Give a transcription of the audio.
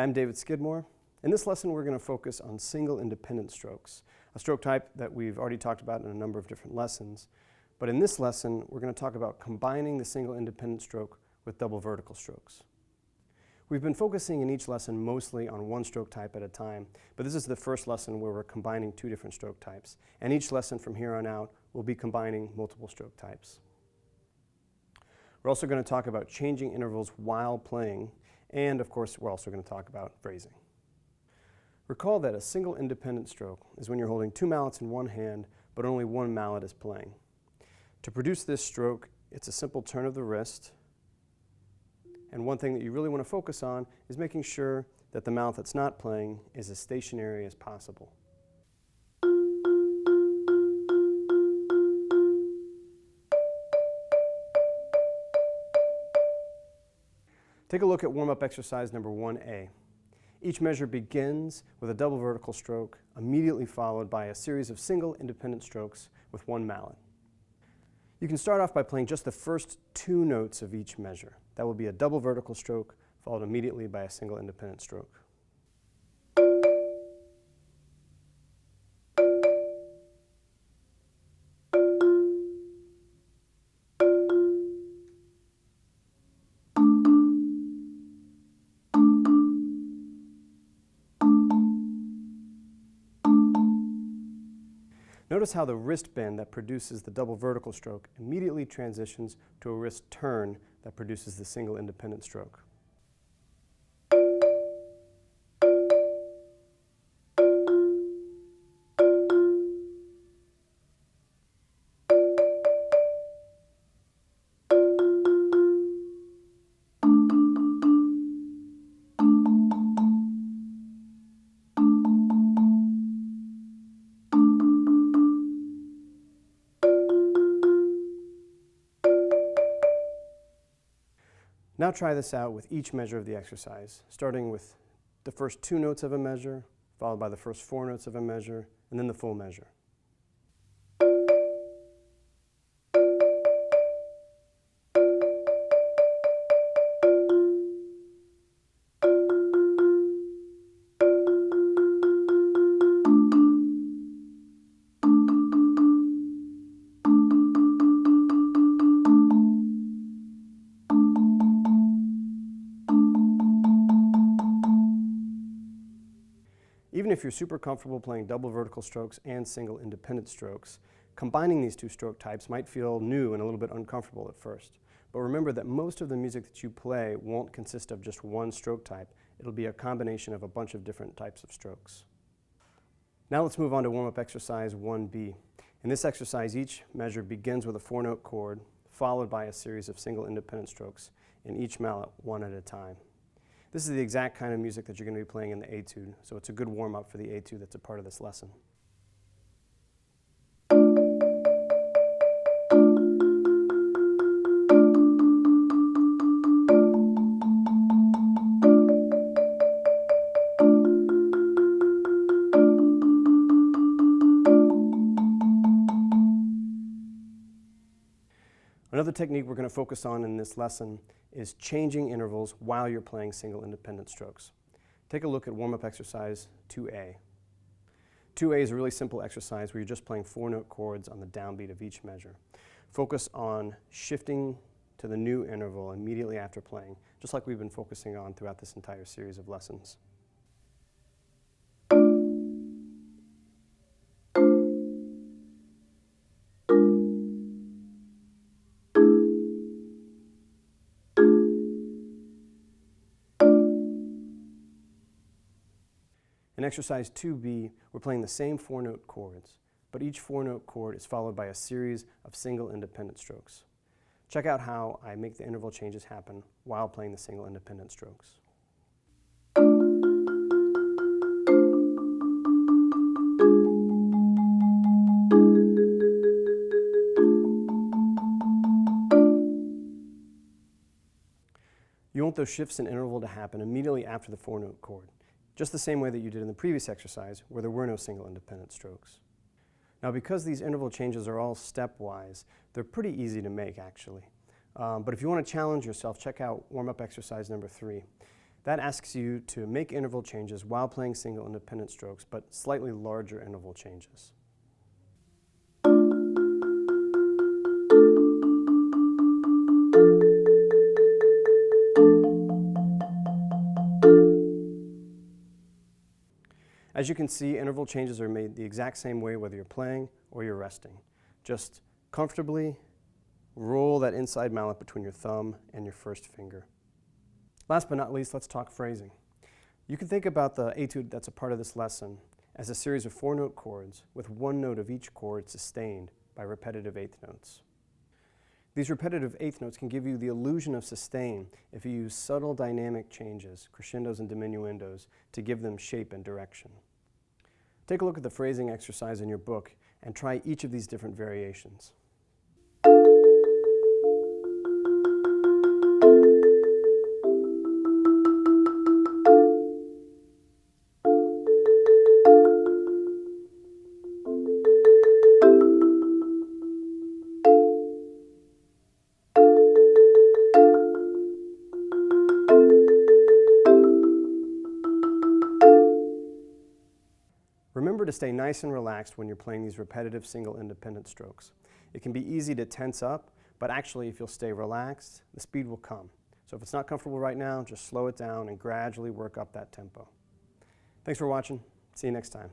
I'm David Skidmore. In this lesson, we're going to focus on single independent strokes, a stroke type that we've already talked about in a number of different lessons. But in this lesson, we're going to talk about combining the single independent stroke with double vertical strokes. We've been focusing in each lesson mostly on one stroke type at a time, but this is the first lesson where we're combining two different stroke types. And each lesson from here on out will be combining multiple stroke types. We're also going to talk about changing intervals while playing, and of course, we're also going to talk about phrasing. Recall that a single independent stroke is when you're holding two mallets in one hand, but only one mallet is playing. To produce this stroke, it's a simple turn of the wrist. And one thing that you really want to focus on is making sure that the mallet that's not playing is as stationary as possible. Take a look at warm-up exercise number 1A. Each measure begins with a double vertical stroke, immediately followed by a series of single independent strokes with one mallet. You can start off by playing just the first two notes of each measure. That will be a double vertical stroke, followed immediately by a single independent stroke. Notice how the wrist bend that produces the double vertical stroke immediately transitions to a wrist turn that produces the single independent stroke. Now try this out with each measure of the exercise, starting with the first two notes of a measure, followed by the first four notes of a measure, and then the full measure. Even if you're super comfortable playing double vertical strokes and single independent strokes, combining these two stroke types might feel new and a little bit uncomfortable at first. But remember that most of the music that you play won't consist of just one stroke type. It'll be a combination of a bunch of different types of strokes. Now let's move on to warm-up exercise 1B. In this exercise, each measure begins with a four-note chord, followed by a series of single independent strokes in each mallet one at a time. This is the exact kind of music that you're going to be playing in the Etude, so it's a good warm-up for the Etude that's a part of this lesson. Another technique we're going to focus on in this lesson is changing intervals while you're playing single independent strokes. Take a look at warm-up exercise 2A. 2A is a really simple exercise where you're just playing four-note chords on the downbeat of each measure. Focus on shifting to the new interval immediately after playing, just like we've been focusing on throughout this entire series of lessons. In exercise 2B, we're playing the same four-note chords, but each four-note chord is followed by a series of single independent strokes. Check out how I make the interval changes happen while playing the single independent strokes. You want those shifts in interval to happen immediately after the four-note chord, just the same way that you did in the previous exercise where there were no single independent strokes. Now, because these interval changes are all stepwise, they're pretty easy to make actually. But if you want to challenge yourself, check out warm-up exercise number 3. That asks you to make interval changes while playing single independent strokes, but slightly larger interval changes. As you can see, interval changes are made the exact same way whether you're playing or you're resting. Just comfortably roll that inside mallet between your thumb and your first finger. Last but not least, let's talk phrasing. You can think about the etude that's a part of this lesson as a series of 4-note chords with one note of each chord sustained by repetitive eighth notes. These repetitive eighth notes can give you the illusion of sustain if you use subtle dynamic changes, crescendos and diminuendos, to give them shape and direction. Take a look at the phrasing exercise in your book and try each of these different variations. Remember to stay nice and relaxed when you're playing these repetitive single independent strokes. It can be easy to tense up, but actually if you'll stay relaxed, the speed will come. So if it's not comfortable right now, just slow it down and gradually work up that tempo. Thanks for watching. See you next time.